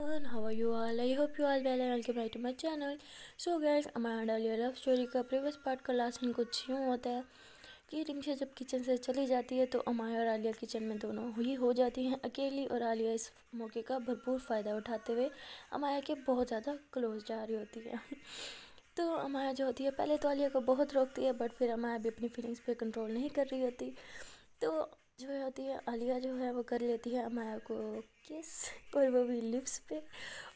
everyone, how are you all? I hope you all well and welcome back to my channel. So guys, हमारा डालिया love story का previous part का last scene कुछ यूँ होता है कि रिमशा जब किचन से चली जाती है तो अमाया और आलिया किचन में दोनों ही हो जाती हैं अकेली, और आलिया इस मौके का भरपूर फ़ायदा उठाते हुए अमाया के बहुत ज़्यादा क्लोज जा रही होती है। तो अमाया जो होती है पहले तो आलिया को बहुत रोकती है, बट फिर अमाया भी अपनी फीलिंग्स पे कंट्रोल नहीं कर रही होती। तो जो होती है आलिया जो है वो कर लेती है अमाया को किस, और वो भी लिप्स पे,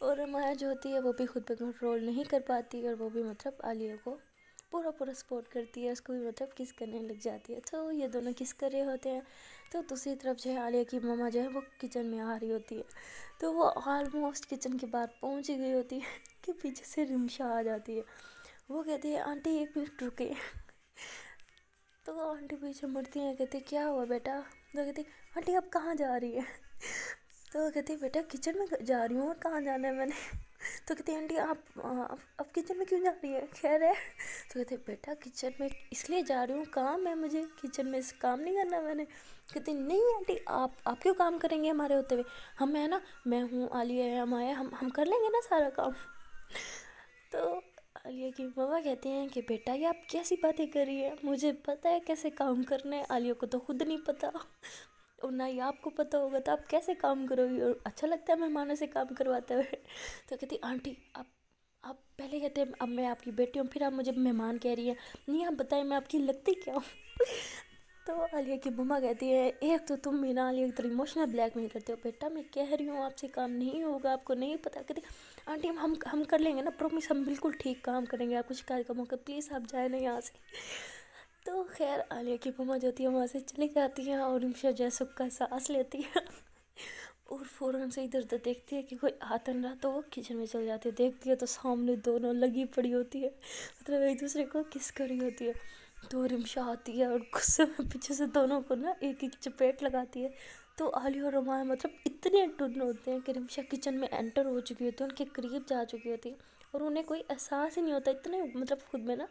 और अमाया जो होती है वो भी खुद पे कंट्रोल नहीं कर पाती और वो भी मतलब आलिया को पूरा सपोर्ट करती है, उसको भी मतलब किस करने लग जाती है। तो ये दोनों किस कर रहे होते हैं। तो दूसरी तरफ जो है आलिया की मम्मा जो है वो किचन में आ रही होती है, तो वो ऑलमोस्ट किचन के बाहर पहुंच ही गई होती है कि पीछे से रिमशा आ जाती है। वो कहती है आंटी एक मिनट रुके। तो आंटी पीछे मुड़ती हैं, कहती क्या हुआ बेटा। तो कहती आंटी अब कहाँ जा रही है। तो कहती बेटा किचन में जा रही हूँ, और कहाँ जाना है मैंने। तो कहती आंटी आप अब किचन में क्यों जा रही है, खैर है। तो कहते बेटा किचन में इसलिए जा रही हूँ, काम है मुझे किचन में, काम नहीं करना मैंने। कहती नहीं आंटी आप क्यों काम करेंगे हमारे होते हुए, हम है ना, मैं हूँ, आलिया है, हम आए, हम कर लेंगे ना सारा काम। तो आलिया की मम्मा कहती हैं कि बेटा ये आप कैसी बातें कर रही है, मुझे पता है कैसे काम करना है, आलिया को तो खुद नहीं पता और ना ही आपको पता होगा, तो आप कैसे काम करोगी, और अच्छा लगता है मेहमानों से काम करवाते हुए। तो कहती आंटी आप पहले कहते हैं अब मैं आपकी बेटी हूँ, फिर आप मुझे मेहमान कह रही हैं, नहीं आप बताएं मैं आपकी लगती क्या हूँ। तो आलिया की मम्मा कहती है एक तो तुम मीना आलिया की तरह इमोशनल ब्लैकमेल करते हो, बेटा मैं कह रही हूँ आपसे काम नहीं होगा, आपको नहीं पता। कहती आंटी हम कर लेंगे ना, प्रॉमिस हम बिल्कुल ठीक काम करेंगे, आपको शिकायत का मौका, प्लीज़ आप जाए ना यहाँ से। तो खैर आलिया की मम्मा जो होती है वहाँ से चली जाती हैं और रिमशा जो है सुख का सांस लेती है और फ़ौरन से इधर उधर देखती है कि कोई आता ना, तो वो किचन में चल जाती है। देखती है तो सामने दोनों लगी पड़ी होती है, मतलब एक दूसरे को किस करी होती है। तो रिमशा आती है और गुस्से में पीछे से दोनों को ना एक एक चपेट लगाती है। तो आलिया और अमाया मतलब इतने टुन होते हैं कि रिमशा किचन में एंटर हो चुकी होती है, उनके करीब जा चुकी होती है और उन्हें कोई एहसास ही नहीं होता, इतने मतलब खुद में ना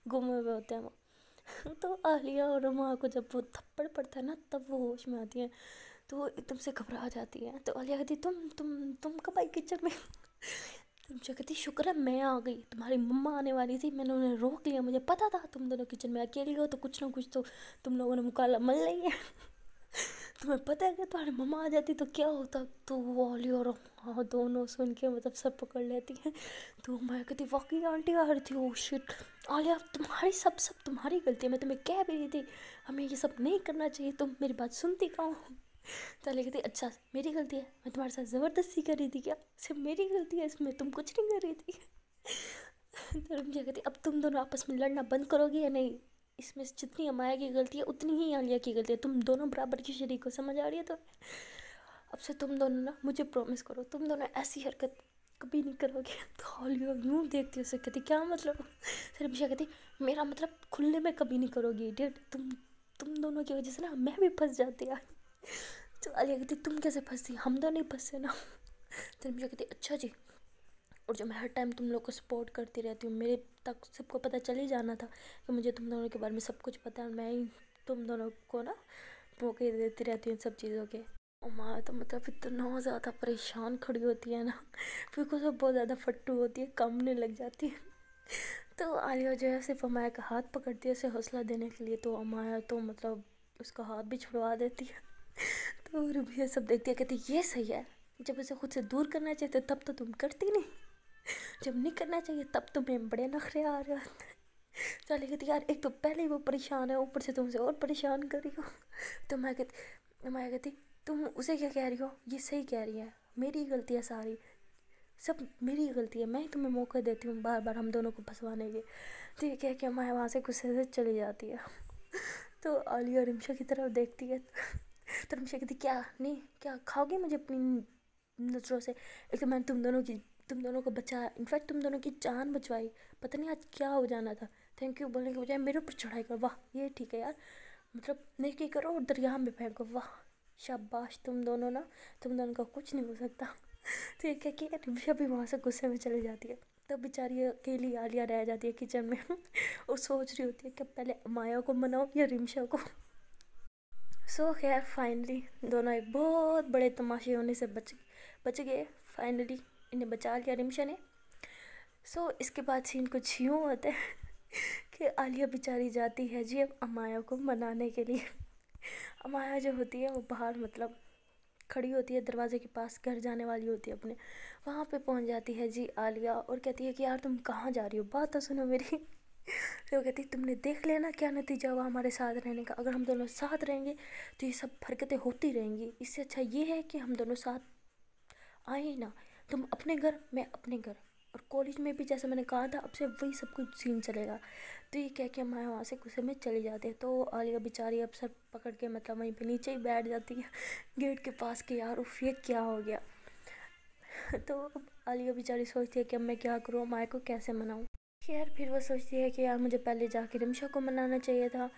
गुमे हुए होते हैं वो। तो आलिया और अमाया को जब वो थप्पड़ पड़ता है ना तब वो होश में आती है, तो वो एकदम से घबरा जाती है। तो आलिया कहती तुम कब आई किचन में। रिमशा कहती शुक्र है मैं आ गई, तुम्हारी मम्मा आने वाली थी, मैंने उन्हें रोक लिया, मुझे पता था तुम दोनों किचन में अकेली हो तो कुछ ना कुछ तो तुम लोगों ने मुकाला मल नहीं है। तुम्हें पता है कि तुम्हारी मम्मा आ जाती तो क्या होता। तो वो आलिया और हाँ दोनों सुन के मतलब सब पकड़ लेती हैं। तो मैं कहती वाकई आंटी आ रही थी, ओ शिट आलिया तुम्हारी सब तुम्हारी गलती है, मैं तुम्हें कह भी रही थी हमें ये सब नहीं करना चाहिए, तुम मेरी बात सुनती कहाँ हो। तो आलिया कहती अच्छा मेरी गलती है, मैं तुम्हारे साथ ज़बरदस्ती कर रही थी क्या, सिर्फ मेरी गलती है इसमें, तुम कुछ नहीं कर रही थी। तो रिमशा कहती अब तुम दोनों आपस में लड़ना बंद करोगी या नहीं, इसमें जितनी अमाया की गलती है उतनी ही आलिया की गलती है, तुम दोनों बराबर की शरीक को समझ आ रही है। तो अब से तुम दोनों ना मुझे प्रॉमिस करो तुम दोनों ऐसी हरकत कभी नहीं करोगे। तो आलिया यूँ देखती है उसे, कहती क्या मतलब। फिर रिमशा कहती मेरा मतलब खुले में कभी नहीं करोगी इडियट, तुम दोनों की वजह से ना मैं भी फंस जाती यार। तो आलिया कहती तुम कैसे फंसती, हम दोनों नहीं फंसे ना। तो रिमशा कहती अच्छा जी, और जो मैं हर टाइम तुम लोग को सपोर्ट करती रहती हूँ, मेरे तक सबको पता चल ही जाना था कि मुझे तुम दोनों के बारे में सब कुछ पता है, मैं ही तुम दोनों को ना मौके देती रहती हूँ सब चीज़ों के। और माँ तो मतलब इतना ज़्यादा परेशान खड़ी होती है ना, फिर को सब बहुत ज़्यादा फट्टू होती है, कामने लग जाती है। तो आलिया जो है सिर्फ अमाया का हाथ पकड़ती है उसे हौसला देने के लिए, तो अमाया तो मतलब उसका हाथ भी छुड़वा देती है। तो रूबी सब देखती है, कहती ये सही है, जब उसे खुद से दूर करना चाहिए तब तो तुम करती नहीं, जब नहीं करना चाहिए तब तुम्हें बड़े नखरे आ रहे होते हैं। चले कहती यार एक तो पहले ही वो परेशान है, ऊपर से तुमसे और परेशान कर रही हो। तो मैं कहती तुम उसे क्या कह रही हो, ये सही कह रही है, मेरी गलती है सारी, सब मेरी गलती है, मैं ही तुम्हें मौका देती हूँ बार बार हम दोनों को फंसवाने के। तो ये कह के मैं वहाँ से गुस्से से चली जाती है। तो आलिया रिमशा की तरफ देखती है, तो रिमशा कहती क्या खाओगे मुझे अपनी नज़रों से, एक तो मैंने तुम दोनों को बचाया, इनफैक्ट तुम दोनों की जान बचवाई, पता नहीं आज क्या हो जाना था, थैंक यू बोलने के बजाय मेरे ऊपर चढ़ाई करो, वाह ये ठीक है यार, मतलब नेकी करो और दरिया में फेंको, वाह शाबाश तुम दोनों का कुछ नहीं हो सकता। तो ये कह के रिमशा भी वहाँ से गुस्से में चली जाती है। तब बेचारी अकेली आलिया रह जाती है किचन में और सोच रही होती है कि पहले माया को मनाओ या रिमशा को। सो खैर फाइनली दोनों एक बहुत बड़े तमाशे होने से बच गए। फाइनली इन्हें बचा लिया रिमशा ने। इसके बाद सीन कुछ यूँ होता है कि आलिया बेचारी जाती है जी अब अमाया को मनाने के लिए। अमाया जो होती है वो बाहर मतलब खड़ी होती है दरवाजे के पास, घर जाने वाली होती है अपने। वहाँ पे पहुँच जाती है जी आलिया और कहती है कि यार तुम कहाँ जा रही हो, बात तो सुनो मेरी। तो वो कहती है तुमने देख लिया ना क्या नतीजा हुआ हमारे साथ रहने का, अगर हम दोनों साथ रहेंगे तो ये सब हरकतें होती रहेंगी, इससे अच्छा ये है कि हम दोनों साथ आए ही ना, तुम अपने घर मैं अपने घर। और कॉलेज में भी जैसे मैंने कहा था अब से वही सब कुछ सीन चलेगा। तो ये कह के मैं वहाँ से गुस्से में चली जाती है। तो आलिया बेचारी अब सर पकड़ के मतलब वहीं पे नीचे ही बैठ जाती है गेट के पास कि यार उफ ये क्या हो गया। तो अब आलिया बेचारी सोचती है कि अब मैं क्या करूँ, माया को कैसे मनाऊँ। खैर फिर वो सोचती है कि यार मुझे पहले जाके रिमशा को मनाना चाहिए था,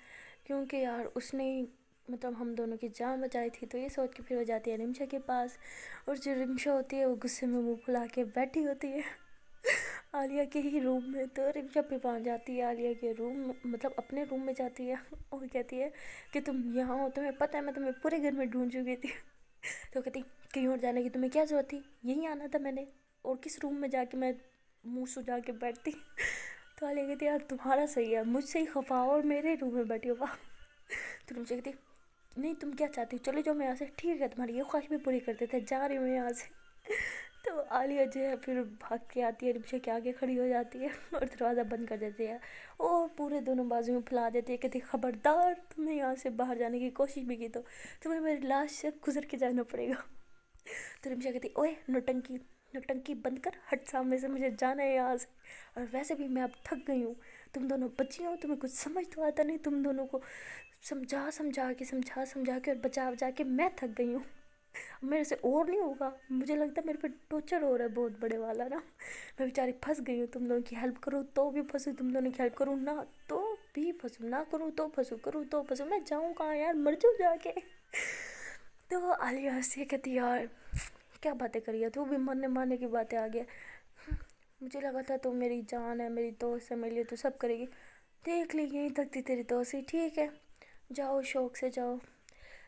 क्योंकि यार उसने मतलब हम दोनों की जान बचाई थी। तो ये सोच के फिर वो जाती है रिमशा के पास, और जो रिमशा होती है वो गुस्से में मुँह फुला के बैठी होती है आलिया के ही रूम में। तो रिमशा भी पहुँच जाती है आलिया के रूम में, मतलब अपने रूम में जाती है और कहती है कि तुम यहाँ हो, तुम्हें पता है मैं तुम्हें पूरे घर में ढूंढ चुकी थी। तो कहती कहीं और जाने की तुम्हें क्या जरूरत थी, यहीं आना था मैंने, और किस रूम में जाके मैं मुँह सुझा के बैठती। तो आलिया कहती यार तुम्हारा सही है, मुझसे ही खफा हो और मेरे रूम में बैठी हो वाह। तो रिमशा कहती नहीं तुम क्या चाहती हो, चले जाओ मैं यहाँ से, ठीक है तुम्हारी ये ख्वाहिश भी पूरी कर देते, जा रही हूँ मैं यहाँ से। तो आलिया जो है फिर भाग के आती है, रिमशा के आगे खड़ी हो जाती है और दरवाज़ा बंद कर देती है और पूरे दोनों बाजू में फैला देती है। कहती खबरदार तुमने यहाँ से बाहर जाने की कोशिश भी की तो तुम्हें मेरी लाश से गुजर के जाना पड़ेगा। तो रिमशा कहती ओए नौटंकी नौटंकी बंद कर, हट सामने से, मुझे जाना है यहाँ से, और वैसे भी मैं अब थक गई हूँ, तुम दोनों बच्ची हो, तुम्हें कुछ समझ तो आता नहीं, तुम दोनों को समझा समझा के और बचा के मैं थक गई हूँ, मेरे से और नहीं होगा, मुझे लगता है मेरे पे टॉर्चर हो रहा है बहुत बड़े वाला ना, मैं बेचारी फंस गई हूँ, तुम दोनों की हेल्प करूँ तो भी फंसूँ, तुम दोनों की हेल्प करूँ ना तो भी फंसूँ, ना करूँ तो फंसूँ, करूँ तो फंसूँ, मैं जाऊँ कहाँ यार, मर जाऊँ जाके। तो आलिया हंसी कहती यार क्या बातें करी है तू भी, मरने मारने की बातें आ गया, मुझे लगा था तू मेरी जान है, मेरी दोस्त है, मेरे लिए तू सब करेगी, देख ली यहीं तक थी तेरी दोस्ती, ठीक है जाओ शौक से जाओ,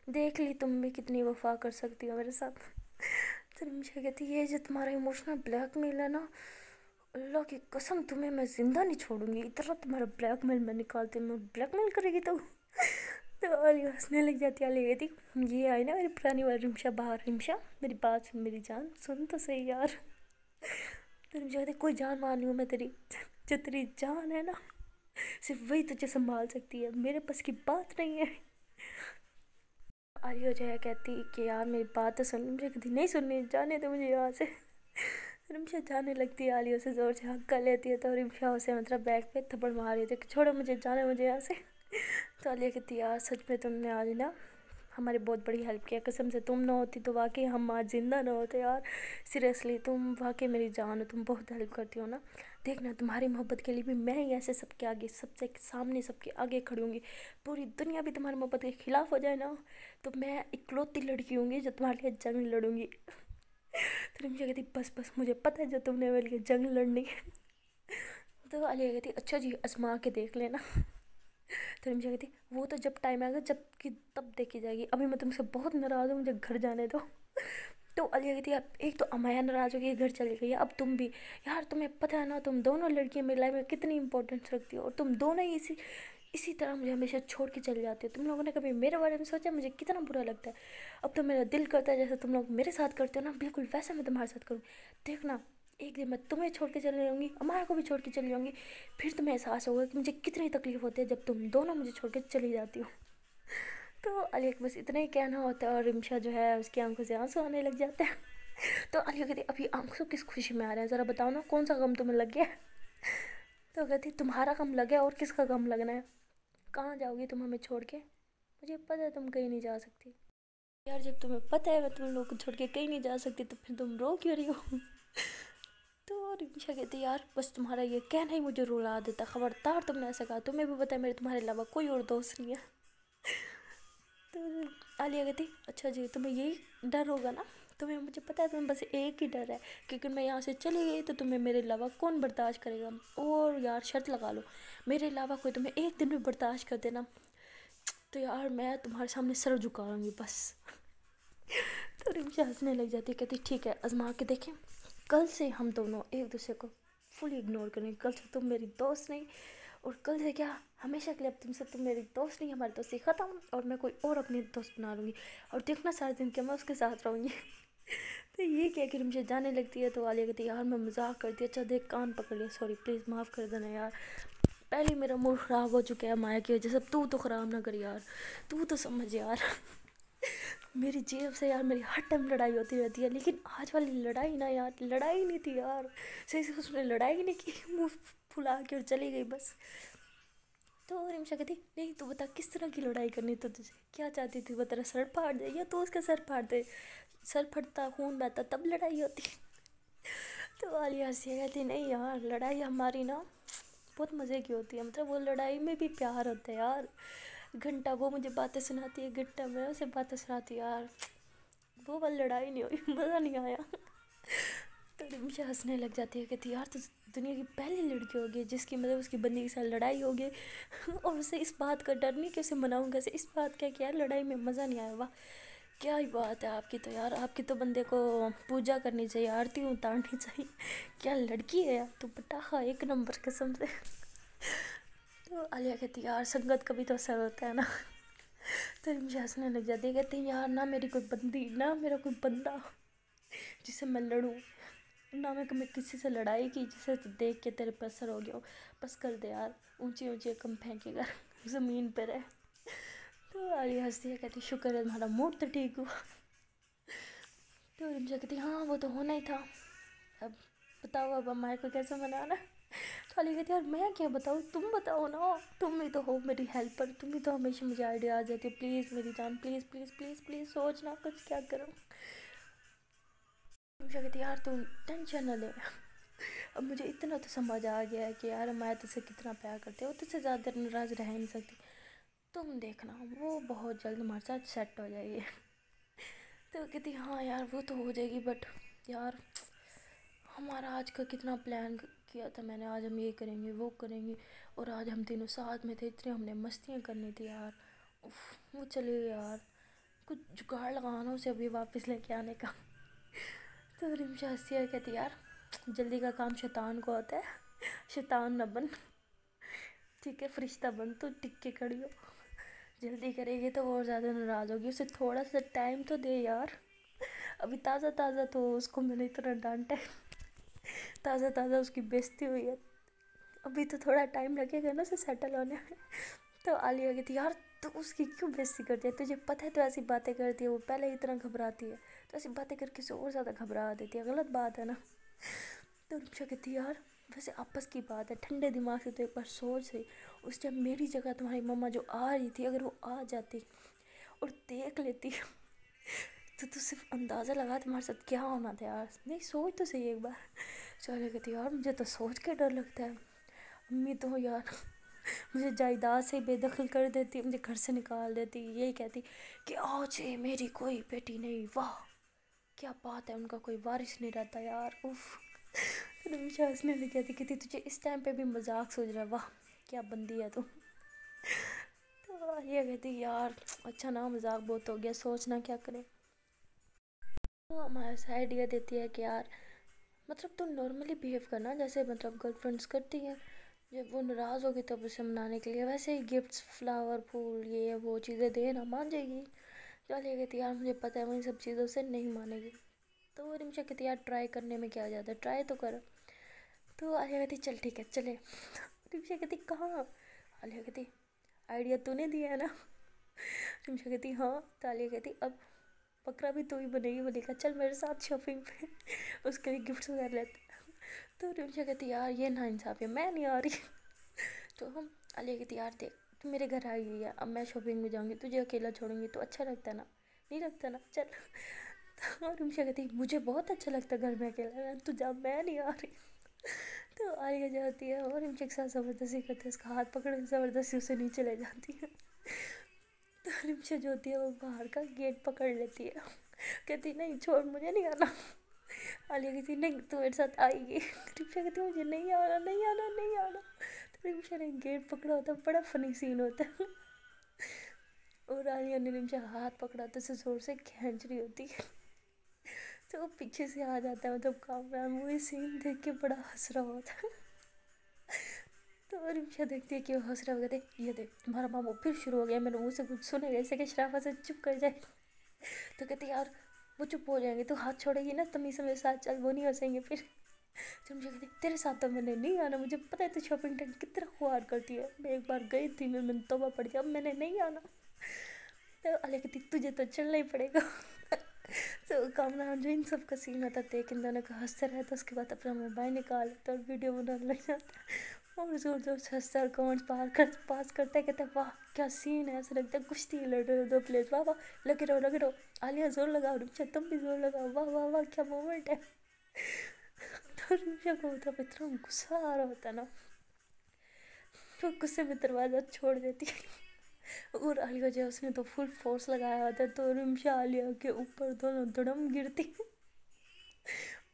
देख ली तुम भी कितनी वफा कर सकती हो मेरे साथ। तो रिमशा कहती ये जो तुम्हारा इमोशनल ब्लैकमेल है ना, अल्लाह की कसम तुम्हें मैं ज़िंदा नहीं छोड़ूंगी, इतना तुम्हारा ब्लैकमेल मैं निकालती हूँ, ब्लैकमेल करेगी तो आलिया हंसने लग जाती है। आलिया कहती ये आई ना मेरी पुरानी वाली रिमशा बाहर, रिमशा मेरी बात सुन, मेरी जान सुन तो सही यार। तो रिमशा कहती कोई जान मान लूँ मैं तेरी, जो तेरी जान है ना सिर्फ वही तुझे संभाल सकती है, मेरे पास की बात नहीं है। आलिया जो है कहती कि यार मेरी बात तो सुन, मुझे कहती नहीं सुननी, जाने दो मुझे यहाँ से। रिमशा जाने लगती है, आलिया से ज़ोर से हक कर लेती है, तो रिमशा उसे मतलब बैग पे थप्पड़ मार रही थी कि छोड़ो मुझे, जाने मुझे यहाँ से। तो आलिया कहती यार सच में तुमने आज ना हमारी बहुत बड़ी हेल्प किया, कसम से तुम ना होती तो वाकई हम आज ज़िंदा ना होते यार, सीरियसली तुम वाकई मेरी जान हो, तुम बहुत हेल्प करती हो ना, देखना तुम्हारी मोहब्बत के लिए भी मैं ही ऐसे सबके आगे, सबसे सामने सबके आगे खड़ी होंगी, पूरी दुनिया भी तुम्हारी मोहब्बत के ख़िलाफ़ हो जाए ना तो मैं इकलौती लड़की होंगी जो तुम्हारे लिए जंग लड़ूंगी। तो रिमशा कहती बस बस मुझे पता है जो तुमने मेरे लिए जंग लड़नी है। तो आलिया कहती अच्छा जी आजमा के देख लेना। तो रिमशा कहती वो तो जब टाइम आएगा जब कि तब देखी जाएगी, अभी मैं तुमसे बहुत नाराज़ हूँ, मुझे घर जाने दो। तो आलिया कहती है एक तो अमाया नाराज़ हो गई, घर चली गई, अब तुम भी यार, तुम्हें पता है ना तुम दोनों लड़कियाँ मेरी लाइफ में कितनी इंपॉर्टेंस रखती हो, और तुम दोनों ही इसी तरह मुझे हमेशा छोड़ के चले जाते हो। तुम लोगों ने कभी मेरे बारे में सोचा मुझे कितना बुरा लगता है, अब तो मेरा दिल करता है जैसे तुम लोग मेरे साथ करते हो ना बिल्कुल वैसा मैं तुम्हारे साथ करूँ, देखना एक दिन मैं तुम्हें छोड़ के चली जाऊँगी, अमाया को भी छोड़ के चली जाऊँगी, फिर तुम्हें एहसास होगा कि मुझे कितनी तकलीफ़ होती है जब तुम दोनों मुझे छोड़ के चली जाती हो। तो आलिया को बस इतना ही कहना होता है और रिमशा जो है उसकी आंखों से आंसू आने लग जाते हैं। तो आलिया कहती अभी आंसू किस खुशी में आ रहे हैं, ज़रा बताओ ना कौन सा गम तुम्हें लग गया। तो कहती तुम्हारा गम लग गया और किसका गम लगना है, कहाँ जाओगी तुम हमें छोड़ के, मुझे पता है तुम कहीं नहीं जा सकती। यार जब तुम्हें पता है मैं तुम लोग को छोड़ के कहीं नहीं जा सकती तो फिर तुम रो क्यों रही हो। तो रिमशा कहती यार बस तुम्हारा ये कहना ही मुझे रुला देता, खबरदार तुमने ऐसा कहा, तुम्हें भी पता है मेरे तुम्हारे अलावा कोई और दोस्त नहीं है। तो आलिया कहती अच्छा जी तुम्हें यही डर होगा ना, तुम्हें मुझे पता है तुम्हें बस एक ही डर है क्योंकि मैं यहाँ से चली गई तो तुम्हें मेरे अलावा कौन बर्दाश्त करेगा, और यार शर्त लगा लो मेरे अलावा कोई तुम्हें एक दिन भी बर्दाश्त कर देना तो यार मैं तुम्हारे सामने सर झुकाऊंगी बस। तो रिमशा हंसने लग जाती है, कहती ठीक है आजमा के देखें, कल से हम दोनों एक दूसरे को फुली इग्नोर करेंगे, कल से तुम मेरी दोस्त नहीं, और कल से क्या हमेशा के लिए अब तुमसे तुम मेरी दोस्त नहीं, हमारी दोस्ती ख़त्म, और मैं कोई और अपनी दोस्त बना लूँगी, और देखना सारे दिन क्या मैं उसके साथ रहूँगी। तो ये क्या कि रिमशा जाने लगती है, तो आलिया कहती है यार मैं मजाक करती है, अच्छा देख कान पकड़ लिया, सॉरी प्लीज़ माफ़ कर देना यार, पहले मेरा मूड ख़राब हो चुका है माया की वजह से, तू तो ख़राब ना कर यार, तू तो समझ यार। मेरी जेब से यार मेरी हर टाइम लड़ाई होती रहती है, लेकिन आज वाली लड़ाई ना यार लड़ाई नहीं थी यार, सही से उसने लड़ाई नहीं की, मुँह फुला के और चली गई बस। तो रिमशा कहती नहीं तू बता किस तरह की लड़ाई करनी, तो तुझे क्या चाहती थी, वो तेरा सर फाड़ दे या तो उसका सर फाड़ दे, सर फटता खून बहता तब लड़ाई होती। तो आलिया हंसी कहती नहीं यार लड़ाई हमारी ना बहुत मज़े की होती है, मतलब वो लड़ाई में भी प्यार होता है यार, घंटा वो मुझे बातें सुनाती है, घंटा मैं उसे बातें सुनाती यार, वो वाली लड़ाई नहीं हुई, मज़ा नहीं आया। तो रिमशा हंसने लग जाती है, कहती यार तो दुनिया की पहली लड़की होगी जिसकी मतलब उसकी बंदी के साथ लड़ाई होगी, और उसे इस बात का डर नहीं कि उसे मनाऊँ कैसे, इस बात का कि यार लड़ाई में मज़ा नहीं आया, वाह क्या ही बात है आपकी, तो यार आपकी तो बंदे को पूजा करनी चाहिए, आरती उतारनी चाहिए, क्या लड़की है यार तू, पटाखा एक नंबर कसम से। तो आलिया कहती यार संगत का भी तो असर होता है ना। तो रिमशा हंसने लग जाती है, कहती यार ना मेरी कोई बंदी ना मेरा कोई बंदा जिससे मैं लड़ूँ, ना मैं कभी किसी से लड़ाई की जिसे तो देख के तेरे पर असर हो गया हो, बस कर दे यार ऊंची ऊंची कम फेंकेगा ज़मीन पर है। तो आलिया हंसती है, कहती शुक्र है तुम्हारा मूड तो ठीक हुआ। तो रिमशा कहती हाँ वो तो होना ही था, अब बताओ अब हमारे को कैसे मनाना। तो आलिया कहती यार मैं क्या बताऊँ, तुम बताओ ना, तुम ही तो हो मेरी हेल्पर, तुम ही तो हमेशा मुझे आइडिया आ जाती है, प्लीज़ मेरी जान प्लीज़ प्लीज़ प्लीज़ प्लीज़ सोचना कुछ क्या करूँ। रिमशा कहती यार तुम टेंशन न ले, अब मुझे इतना तो समझ आ गया है कि यार मैं तुझसे कितना प्यार करती हूँ, तुझसे ज़्यादा नाराज़ रह नहीं सकती, तुम देखना वो बहुत जल्द हमारे साथ सेट हो जाएगी। तो कहती हाँ यार वो तो हो जाएगी, बट यार हमारा आज का कितना प्लान किया था मैंने, आज हम ये करेंगे वो करेंगे, और आज हम तीनों साथ में थे, इतनी हमने मस्तियाँ करनी थी यार, उफ वो चले गए यार, कुछ जुगाड़ लगाना उसे अभी वापस लेके आने का। तो रिमशा हंसती है, कहती यार जल्दी का काम शैतान को होता है, शैतान न बन, ठीक है फरिश्ता बन, तो टिक के खड़ी हो, जल्दी करेगी तो और ज़्यादा नाराज़ होगी, उसे थोड़ा सा टाइम तो दे यार, अभी ताज़ा ताज़ा तो उसको मैंने इतना डांटा है, ताज़ा ताज़ा उसकी बेइज्जती हुई है, अभी तो थोड़ा टाइम लगेगा ना उसे सेटल होने में। तो आलिया कहती यार तो उसकी क्यों बेइज्जती करती है, तुझे पता है तो ऐसी बातें करती है, वो पहले ही इतना घबराती है, तो ऐसी बातें करके उसे और ज़्यादा घबरा देती है, गलत बात है ना। तो रिमशा कहती यार वैसे आपस की बात है, ठंडे दिमाग से तो एक बार सोच सही, उस टाइम मेरी जगह तुम्हारी मम्मा जो आ रही थी अगर वो आ जाती और देख लेती तो तू सिर्फ अंदाज़ा लगा तुम्हारे साथ क्या होना था यार, नहीं सोच तो सही एक बार। चले कहती यार मुझे तो सोच के डर लगता है, अम्मी तो यार मुझे जायदाद से बेदखल कर देती, मुझे घर से निकाल देती, यही कहती कि आज ये मेरी कोई बेटी नहीं, वाह क्या बात है, उनका कोई वारिस नहीं रहता यार, उफ। रिमशा हंसने लगी, कहती तुझे इस टाइम पे भी मजाक सूझ रहा है, वाह क्या बंदी है तू। तो ये कहती यार अच्छा ना मजाक बहुत हो गया, सोचना क्या करें। तो हमारे से आइडिया देती है कि यार मतलब तुम नॉर्मली बिहेव करना जैसे मतलब गर्लफ्रेंड्स करती हैं, जब वो नाराज़ होगी तब उसे मनाने के लिए वैसे ही गिफ्ट्स फ्लावर फूल ये वो चीज़ें देना, मान जाएगी। चलिए कहती यार मुझे पता है वो इन सब चीज़ों से नहीं मानेगी। तो रिमशा कहती यार ट्राई करने में क्या जाता है, ट्राई तो कर। तो आलिया कहती चल ठीक है चले। रिमशा कहती कहाँ, आलिया कहती आइडिया तूने दिया है ना। रिमशा कहती हाँ। तो आलिया कहती अब बकरा भी तू ही बनेगी, बोलेगा चल मेरे साथ शॉपिंग पे उसके लिए गिफ्ट्स वगैरह लेते हैं। तो रिमशा कहती यार ये ना इंसाफ़ी है, मैं नहीं आ रही। तो हम आलिया कहती यार देख तू मेरे घर आई हुई है, अब मैं शॉपिंग में जाऊँगी तुझे अकेला छोड़ूंगी तो अच्छा लगता है ना, नहीं लगता ना, चल। तो रिमशा कहती मुझे बहुत अच्छा लगता है घर में अकेला रहना, तू जा मैं नहीं आ रही। तो आलिया जाती है और रिमशा के साथ ज़बरदस्ती करते हैं, उसका हाथ पकड़ के ज़बरदस्ती उसे नीचे ले जाती है। तो रिमशा जो होती है वो बाहर का गेट पकड़ लेती है, कहती नहीं छोड़ मुझे नहीं आना। आलिया कहती नहीं तू मेरे साथ आएगी। रिमशा कहती मुझे नहीं आना नहीं आना नहीं आना। तो रिमशा ने गेट पकड़ा होता है, बड़ा फनी सीन होता है। और आलिया ने रिमशा हाथ पकड़ा तो उसे जोर से खींच रही होती है। तो वो पीछे से आ जाता है, मतलब कामरान वो ये सीन देख के बड़ा हंस रहा होता है। तो रिमशा देखती है कि वो हंस रहा, कहते ये देख तुम्हारा मामू फिर शुरू हो गया, मैंने मुँह से कुछ सुने ऐसे कि शराफा से चुप कर जाए। तो कहती यार वो चुप हो जाएंगे, तो हाथ छोड़ेगी ना तमीज़ से मेरे साथ चल, वो नहीं हंसेंगे फिर। तो मुझे कहती तेरे साथ तो मैंने नहीं आना, मुझे पता है तू शॉपिंग टाइम कितना खुआर करती है, मैं एक बार गई थी, मैंने तौबा पड़ गया, अब मैंने नहीं आना। तो अले कहती तुझे तो चलना ही पड़ेगा। तो कामना जो इन सब का सीन होता देख इन दोनों का हंसते रहे, तो उसके बाद अपना मोबाइल निकाल लेता और वीडियो बनाने लग जाता है और जोर जोर से हंसता और कमेंट्स पास करता है, कहता है वाह क्या सीन है, ऐसा लगता है कुश्ती लड़ रहे हो दो प्लेयर्स, वाह वाह लगे रहो, आलिया जोर लगाओ, रिमशा तुम भी जोर लगाओ, वाह वाह वाह क्या मोमेंट है। तो रिमशा को मतलब इतना गुस्सा आ रहा होता ना, तो गुस्से में दरवाज़ा छोड़ देती है और आलिया जो उसने तो फुल फोर्स लगाया होता है, तो रिमशा आलिया के ऊपर दोनों धड़म गिरती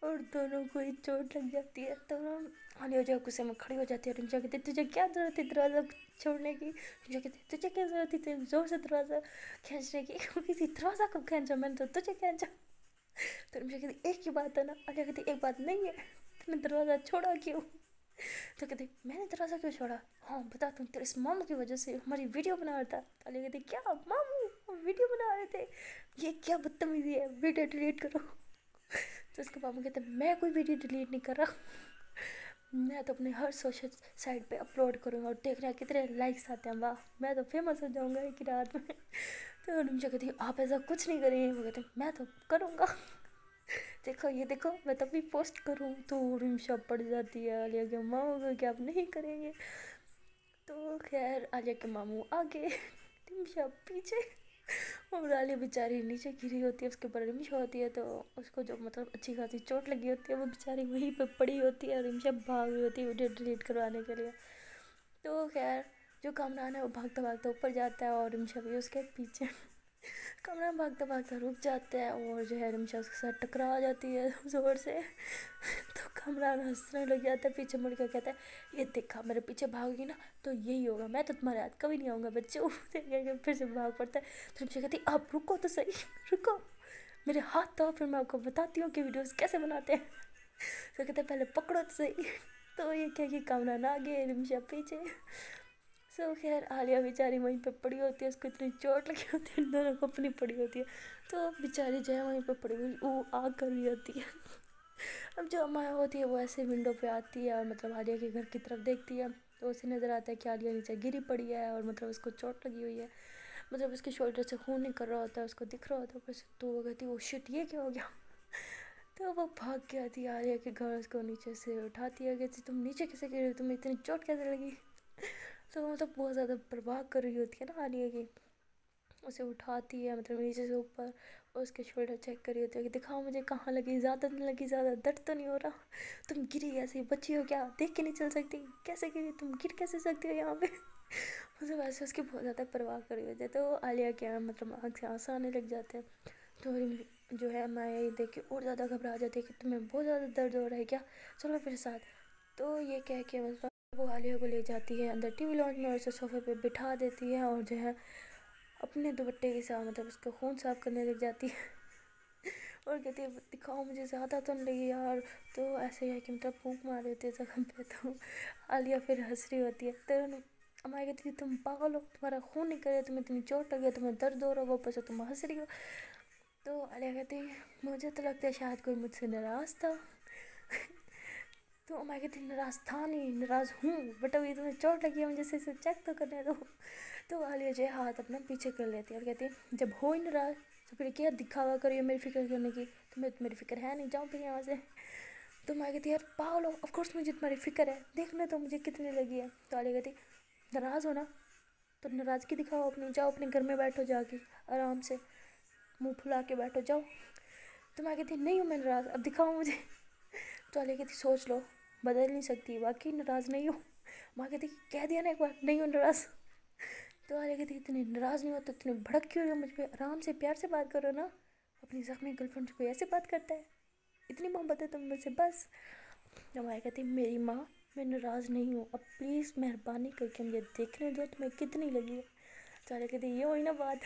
और दोनों को ही चोट लग जाती है। तो आलिया जो गुस्से में खड़ी हो जाती है, रिमशा कहती तुझे क्या ज़रूरत थी दरवाज़ा छोड़ने की, रिमशा कहती तुझे क्या ज़रूरत थी ज़ोर से दरवाज़ा खींचने की, किसी दरवाज़ा कब खींचा मैंने, तो तुझे खींचा। तो रिमशा कहती एक ही बात है ना, आलिया कहती एक बात नहीं है, तूने दरवाज़ा छोड़ा क्यों। तो कहते मैंने दरवाज़ा क्यों छोड़ा, हाँ बता, तुम तेरे इस मामू की वजह से हमारी वीडियो बना रहा था। आलिया कहती क्या मामू, हम वीडियो बना रहे थे, ये क्या बदतमीजी है, वीडियो डिलीट करो। तो उसके मामू कहते मैं कोई वीडियो डिलीट नहीं कर रहा, मैं तो अपने हर सोशल साइट पे अपलोड करूँगा और देख रहा कितने लाइक्स आते हैं, वाह मैं तो फेमस हो जाऊँगा एक ही रात में। तो रिमशा कहती आप ऐसा कुछ नहीं करेंगे, वो कहते मैं तो करूँगा, देखो ये देखो मैं तभी पोस्ट करूँ। तो रिमशा पड़ जाती है आलिया के मामू को कि आप नहीं करेंगे। तो खैर आलिया के मामू आगे, रिमशा पीछे और आलिया बेचारी नीचे गिरी होती है, उसके ऊपर रिमशा होती है, तो उसको जो मतलब अच्छी खासी चोट लगी होती है, वो बेचारी वहीं पर पड़ी होती है और रिमशा भाग रही होती है वीडियो डिलीट करवाने के लिए। तो खैर जो कामरान है वो भागता भागता ऊपर जाता है और रिमशा भी उसके पीछे। कामरान भागता भागता रुक जाता है और जो है रिमशा उसके साथ टकरा जाती है ज़ोर से। तो कामरान हंसने लग जाता है, पीछे मुड़ कर कहता है ये देखा मेरे पीछे भागोगी ना तो यही होगा, मैं तो तुम्हारे हाथ कभी नहीं आऊँगा बच्चों। फिर से भाग पड़ता है। तो रिमशा कहती आप रुको तो सही, रुको मेरे हाथ तो फिर मैं आपको बताती हूँ कि वीडियोस कैसे बनाते हैं। तो कहते पहले पकड़ो तो सही। तो ये क्या कि कामरान आगे रिमशा पीछे। सो खैर आलिया बेचारी वहीं पे पड़ी होती है, उसको इतनी चोट लगी होती है, दोनों को अपनी पड़ी होती है, तो बेचारी जो है वहीं पे पड़ी हुई वो आग कर रही होती है। अब जो अमाया होती है वो ऐसे विंडो पे आती है और मतलब आलिया के घर की तरफ देखती है, तो उसे नज़र आता है कि आलिया नीचे गिरी पड़ी है और मतलब उसको चोट लगी हुई है, मतलब उसके शोल्डर से खून निकल रहा होता है, उसको दिख रहा होता है बस। तो वो कहती है वो शिट ये क्या हो गया। तो वो भाग के आती है आलिया के घर, उसको नीचे से उठाती है, कहती तुम नीचे कैसे गिरी, तुम्हें इतनी चोट कैसे लगी। तो मतलब बहुत ज़्यादा परवाह कर रही होती है ना आलिया की, उसे उठाती है मतलब नीचे से ऊपर और उसके शोल्डर चेक कर रही होती है कि दिखाओ मुझे कहाँ लगी, ज़्यादा नहीं लगी, ज़्यादा दर्द तो नहीं हो रहा, तुम गिरी ऐसे बच्ची हो क्या, देख के नहीं चल सकती, कैसे गिरी तुम, गिर कैसे सकती हो यहाँ पे। मतलब ऐसे उसकी बहुत ज़्यादा परवाह कर रही होती है। तो आलिया क्या मतलब आँख से आंसू आने लग जाते हैं। तो जो है माया ये देख के और ज़्यादा घबरा जाती है कि तुम्हें बहुत ज़्यादा दर्द हो रहा है क्या, चलो मेरे साथ। तो ये कह के मतलब वो आलिया को ले जाती है अंदर टीवी लॉन्च में और उसे सोफे पे बिठा देती है और जो है अपने दुपट्टे के साथ मतलब उसका खून साफ करने लग जाती है। और कहती है दिखाओ मुझे, ज़्यादा तो नहीं लगी यार। तो ऐसे ही है कि मतलब फूंक मार देती है जख्म पे। तो आलिया फिर हंस रही होती है, तो हमारी कहती है तुम पागल हो, तुम्हारा खून निकल रहा, तुम्हें इतनी चोट लगी है, तुम्हें दर्द हो रहा है, वो ऊपर से तुम हंस रही हो। तो आलिया कहती है मुझे तो लगता है शायद कोई मुझसे नाराज़ था। तो मैं कहती नाराज़ था नहीं, नाराज़ हूँ, बट अभी तुम्हें चोट लगी है, मुझे इसे चेक तो करने दो। तो आलिया जो है हाथ अपना पीछे कर लेती है और कहती है जब हो ही नाराज़ तो फिर क्या दिखावा करिए मेरी फ़िक्र करने की, तुम्हें तो मेरी फ़िक्र है नहीं, जाओ फिर यहाँ से। तो मैं कहती यार पागल हो, ऑफकोर्स मुझे तुम्हारी फ़िक्र है, देखने तो मुझे कितनी लगी है। तो आलिया कहती नाराज़ हो ना तो नाराज़गी दिखाओ अपनी, जाओ अपने घर में बैठो जाके आराम से, मुँह फुला के बैठो जाओ। तो मैं कहती नहीं हूँ मैं नाराज़, अब दिखाओ मुझे। तो आलिया कहती सोच लो, बदल नहीं सकती, वाकई नाराज़ नहीं हूँ। माँ कहती कह दिया ना एक बार नहीं हूँ नाराज़। तो आलिया कहती इतनी नाराज़ नहीं हो तो इतनी भड़क क्यों रही हो मुझ पर, आराम से प्यार से बात करो ना, अपनी ज़ख्मी गर्लफ्रेंड से कोई ऐसे बात करता है, इतनी मोहब्बत है तुम मुझसे बस। तो माँ कहती मेरी माँ मैं नाराज़ नहीं हूँ, अब प्लीज़ मेहरबानी करके मुझे देखने दो तुम्हें कितनी लगी है। तो आलिया कहती ये हुई ना बात।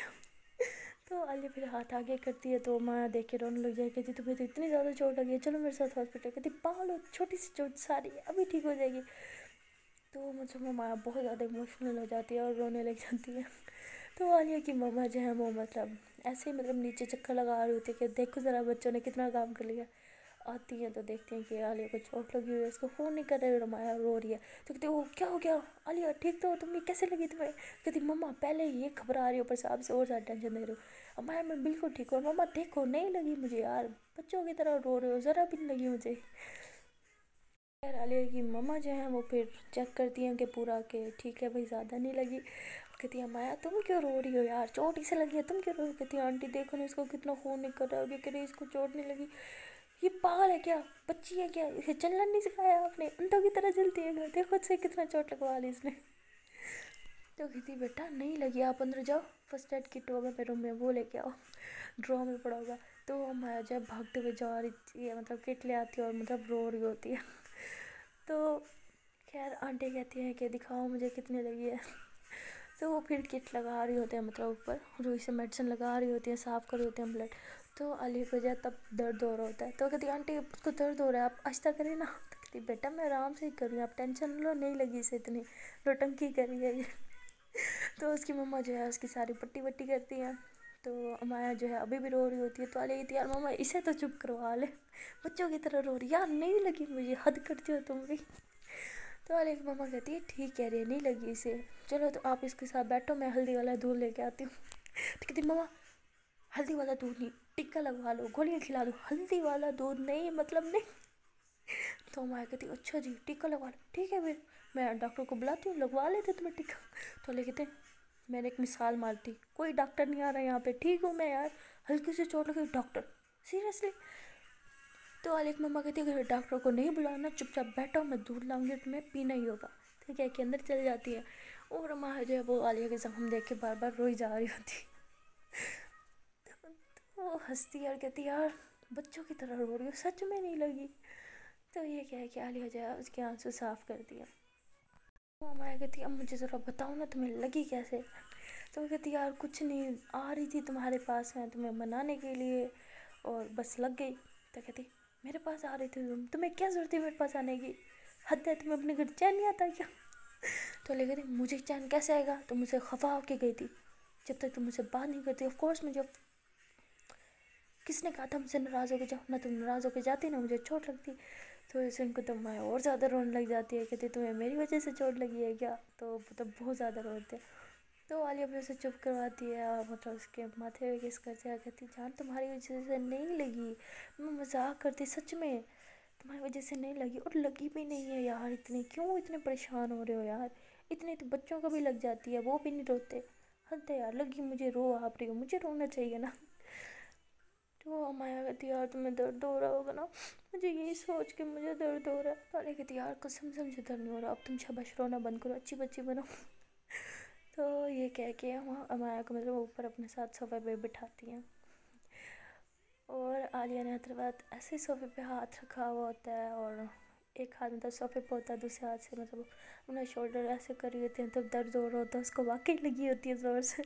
तो आलिया फिर हाथ आगे करती है तो माया देख के रोने लग जाए, कहती तुम्हें तो इतनी ज़्यादा चोट लगी है, चलो मेरे साथ हॉस्पिटल। कहती पागल हो, छोटी सी चोट सारी अभी ठीक हो जाएगी। तो मतलब माया बहुत ज़्यादा इमोशनल हो जाती है और रोने लग जाती है। तो आलिया की मम्मा जो है वो मतलब ऐसे ही मतलब नीचे चक्कर लगा रही होती है कि देखो ज़रा बच्चों ने कितना काम कर लिया। आती है तो देखती हैं कि आलिया को चोट लगी हुई है, उसको फ़ोन नहीं कर रहे और माया रो रही है। तो कहती वो क्या हो गया आलिया, ठीक तो हो तुम, ये कैसे लगी तुम्हें? कहती मम्मा पहले ये घबरा रही हो, ऊपर से आपसे और ज़्यादा टेंशन दे रहे हो। अब माया मैं बिल्कुल ठीक हूँ, मम्मा देखो नहीं लगी मुझे यार, बच्चों की तरह रो रहे हो, ज़रा भी नहीं लगी मुझे। यार आलिया की मम्मा जो है वो फिर चेक करती हैं कि पूरा के ठीक है भाई, ज़्यादा नहीं लगी। कहती है माया तुम क्यों रो रही हो यार, चोट इसे लगी है, तुम क्यों रो रही हो? कहती है आंटी देखो ना इसको कितना खून निकल रहा है, ये कह रही इसको चोट नहीं लगी, ये पागल है क्या, बच्ची है क्या, इसे चलना नहीं सिखाया आपने, अंधों की तरह चलती है, देखो से कितना चोट लगवा ली इसने। तो कहती बेटा नहीं लगी, आप अंदर जाओ, फर्स्ट एड किट होगा मेरे रूम में, वो लेके आओ, ड्रॉ में पड़ा होगा। तो माया जब भागते हुए जा रही थी मतलब किट ले आती है और मतलब रो रही होती है। तो खैर आंटी कहती है कि दिखाओ मुझे कितनी लगी है। तो वो फिर किट लगा रही होते हैं मतलब ऊपर रुई से मेडिसिन लगा रही होती है, साफ़ कर रही होते हैं ब्लड। तो अली को जो तब दर्द हो रहा होता है, तो कहती आंटी उसको दर्द हो रहा है, आप आहिस्ता करें ना। तो कहती बेटा मैं आराम से ही कर रही हूँ, आप टेंशन लो, नहीं लगी इसे इतनी, नौटंकी करी है ये। तो उसकी मम्मा जो है उसकी सारी पट्टी वट्टी करती हैं। तो माया जो है अभी भी रो रही होती है, तो आलिया कहती यार मम्मा इसे तो चुप करवा ले, बच्चों की तरह रो रही यार, नहीं लगी मुझे, हद करती हो तुम भी। तो आलिया की मम्मा कहती है ठीक कह रही है, नहीं लगी इसे, चलो तो आप इसके साथ बैठो, मैं हल्दी वाला दूध लेके आती हूँ। तो कहती मम्मा हल्दी वाला दूध नहीं, टिक्का लगवा लो, गोलियाँ खिला दो, हल्दी वाला दूध नहीं मतलब नहीं। तो माया कहती अच्छा जी टिक्का लगवा लो, ठीक है फिर मैं डॉक्टर को बुलाती हूँ, लगवा लेते तुम्हें टिक्का। तो आलिया कहते मैंने एक मिसाल मारती, कोई डॉक्टर नहीं आ रहा यहाँ पे, ठीक हूँ मैं यार, हल्की सी चोट लगी, डॉक्टर सीरियसली। तो आलिया की मम्मा कहती है अगर डॉक्टर को नहीं बुलाना, चुपचाप बैठो, मैं दूध लाऊंगी, तुम्हें पीना ही होगा, ठीक है, कि अंदर चली जाती है। और माँ जो है वो आलिया के जख्म देख के बार बार रोई जा रही होती। तो वो हंसती और कहती यार बच्चों की तरह रो रही हो, सच में नहीं लगी। तो ये क्या है कि आलिया जो है उसके आंसू साफ कर दिया। वो माया कहती अब मुझे ज़रा बताओ ना तुम्हें लगी कैसे। तो वो कहती यार कुछ नहीं, आ रही थी तुम्हारे पास में तुम्हें मनाने के लिए और बस लग गई। तो कहती मेरे पास आ रही थी तुम्हें क्या ज़रूरत है मेरे पास आने की, हद है, तुम्हें अपने घर चैन नहीं आता क्या? तो ले कहती मुझे चैन कैसे आएगा, तुम मुझसे खफा होके गई थी, जब तक तुम मुझसे बात नहीं करती ऑफ कोर्स मुझे, किसने कहा था मुझसे नाराज़ होकर जाओ, ना तुम नाराज़ होकर जाती ना मुझे चोट लगती। तो इसे उनको तो माया और ज़्यादा रोने लग जाती है, कहती तुम्हें मेरी वजह से चोट लगी है क्या? तो मतलब बहुत ज़्यादा रोते हैं। तो आलिया भी उसे चुप करवाती है और मतलब उसके माथे पे किस करती है, कहती जान तुम्हारी वजह से नहीं लगी, मैं मजाक करती, सच में तुम्हारी वजह से नहीं लगी, और लगी भी नहीं है यार, इतनी क्यों इतने परेशान हो रहे हो यार, इतने तो बच्चों को भी लग जाती है, वो भी नहीं रोते, हद है यार, लगी मुझे, रो आप रही हो, मुझे रोना चाहिए ना। तो माया कहती यार तुम्हें दर्द हो रहा होगा ना, मुझे यही सोच के मुझे दर्द हो रहा है। तो कहती यार कसम से मुझे दर्द नहीं हो रहा, अब तुम शाबाश रोना बंद करो, अच्छी बच्ची बनो। तो ये कह के वहाँ माया को मतलब ऊपर अपने साथ सोफे पे बिठाती हैं। और आलिया ने हर बात ऐसे सोफे पे हाथ रखा हुआ होता है और एक हाथ मतलब सोफे पे होता है, दूसरे हाथ से मतलब अपना शोल्डर ऐसे करी होती है, तब दर्द हो रहा होता है उसको, वाकई लगी होती है ज़ोर से।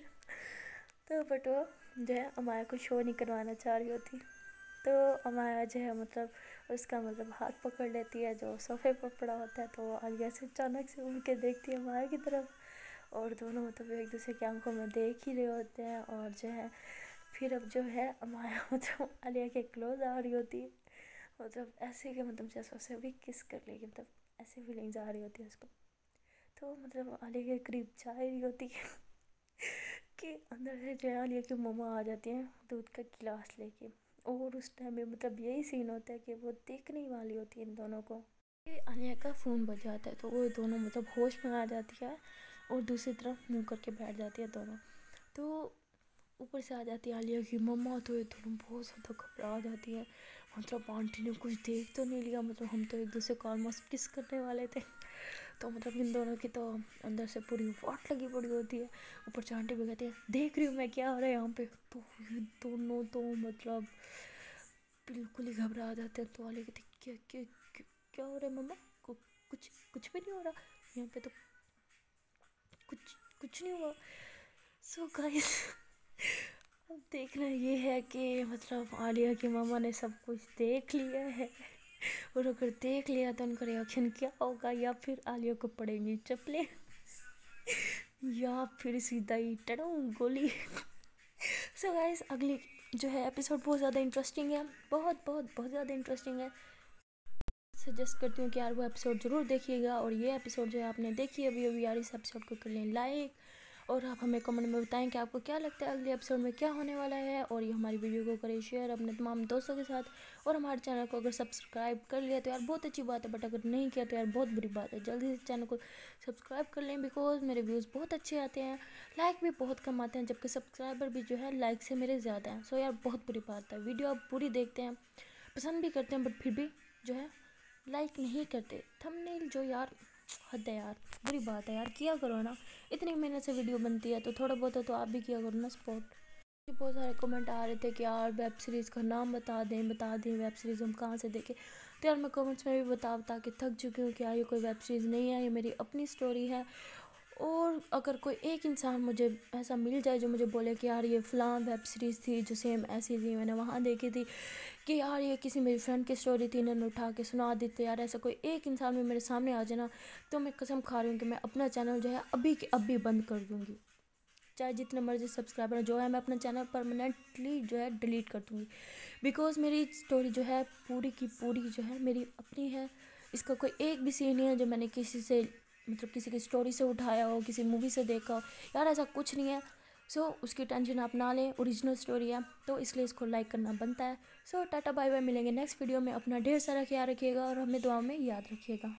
तो बट वो जो है अमाया को शो नहीं करवाना चाह रही होती। तो अमाया जो है मतलब उसका मतलब हाथ पकड़ लेती है जो सोफे पर पड़ा होता है। तो आलिया से अचानक से उड़ के देखती है अमाया की तरफ, और दोनों मतलब एक दूसरे की आंखों में देख ही रहे होते हैं। और जो है फिर अब जो है अमाया मतलब आलिया के क्लोज आ रही होती है, मतलब ऐसे कि मतलब जैसे उसे अभी किस कर लेगी, मतलब ऐसी फीलिंग्स आ रही होती है उसको। तो मतलब आलिया के करीब जा रही होती है कि अंदर से जो है आलिया की मम्मा आ जाती हैं दूध का गिलास लेके, और उस टाइम में मतलब यही सीन होता है कि वो देखने ही वाली होती है इन दोनों को। कि आलिया का फ़ोन बज जाता है तो वो दोनों मतलब होश में आ जाती है और दूसरी तरफ मुंह करके बैठ जाती है दोनों। तो ऊपर से आ जाती है आलिया की मम्मा, तो ये दोनों बहुत ज़्यादा घबरा जाती है, मतलब आंटी ने कुछ देख तो नहीं लिया, मतलब हम तो एक दूसरे को ऑलमोस्ट किस करने वाले थे। तो मतलब इन दोनों की तो अंदर से पूरी वाट लगी पड़ी होती है। ऊपर से आंटी भी कहती है देख रही हूँ मैं क्या हो रहा है यहाँ पे। तो ये दोनों तो मतलब बिल्कुल ही घबरा जाते हैं। तो आलिया कहती क्या क्या क्या क्या हो रहा है मम्मा, कुछ कुछ भी नहीं हो रहा यहाँ पे, तो कुछ कुछ नहीं हुआ, सो गाइस अब देखना ये है कि मतलब आलिया की मामा ने सब कुछ देख लिया है, और अगर देख लिया तो उनका रिएक्शन क्या होगा, या फिर आलिया को पड़ेंगी चप्पलें या फिर सीधा ही टड़ों गोली। सो गाइस अगली जो है एपिसोड बहुत ज़्यादा इंटरेस्टिंग है, बहुत ज़्यादा इंटरेस्टिंग है। सजेस्ट करती हूँ कि यार वो एपिसोड ज़रूर देखिएगा। और ये एपिसोड जो है आपने देखी अभी यार, इस एपिसोड को कर लें लाइक, और आप हमें कमेंट में बताएं कि आपको क्या लगता है अगले एपिसोड में क्या होने वाला है। और ये हमारी वीडियो को करें शेयर अपने तमाम दोस्तों के साथ, और हमारे चैनल को अगर सब्सक्राइब कर लिया तो यार बहुत अच्छी बात है, बट अगर नहीं किया तो यार बहुत बुरी बात है। जल्दी से चैनल को सब्सक्राइब कर लें, बिकॉज मेरे व्यूज़ बहुत अच्छे आते हैं, लाइक भी बहुत कम आते हैं, जबकि सब्सक्राइबर भी जो है लाइक से मेरे ज़्यादा हैं। सो यार बहुत बुरी बात है, वीडियो आप पूरी देखते हैं, पसंद भी करते हैं, बट फिर भी जो है लाइक नहीं करते। थंबनेल जो यार हद है यार, बुरी बात है यार, किया करो ना, इतनी मेहनत से वीडियो बनती है तो थोड़ा बहुत तो आप भी किया करो ना सपोर्ट। बहुत सारे कमेंट आ रहे थे कि यार वेब सीरीज़ का नाम बता दें वेब सीरीज़ हम कहाँ से देखें। तो यार मैं कमेंट्स में भी बता के थक चुकी हूँ कि यार ये कोई वेब सीरीज़ नहीं है, ये मेरी अपनी स्टोरी है। और अगर कोई एक इंसान मुझे ऐसा मिल जाए जो मुझे बोले कि यार ये फ़लाँ वेब सीरीज़ थी जो सेम ऐसी थी, मैंने वहाँ देखी थी, कि यार ये किसी मेरी फ्रेंड की स्टोरी थी, इन्होंने उठा के सुना दी थी, यार ऐसा कोई एक इंसान भी मेरे सामने आ जाए ना, तो मैं कसम खा रही हूँ कि मैं अपना चैनल जो है अभी के अभी बंद कर दूँगी। चाहे जितने मर्जी सब्सक्राइबर जो है, मैं अपना चैनल परमानेंटली जो है डिलीट कर दूँगी। बिकॉज़ मेरी स्टोरी जो है पूरी की पूरी जो है मेरी अपनी है। इसका कोई एक भी सीन नहीं है जो मैंने किसी से मतलब किसी की स्टोरी से उठाया हो, किसी मूवी से देखा हो, यार ऐसा कुछ नहीं है। सो उसकी टेंशन आप ना लें, ओरिजिनल स्टोरी है, तो इसलिए इसको लाइक करना बनता है। सो टाटा बाय बाय, मिलेंगे नेक्स्ट वीडियो में। अपना ढेर सारा ख्याल रखिएगा और हमें दुआ में याद रखिएगा।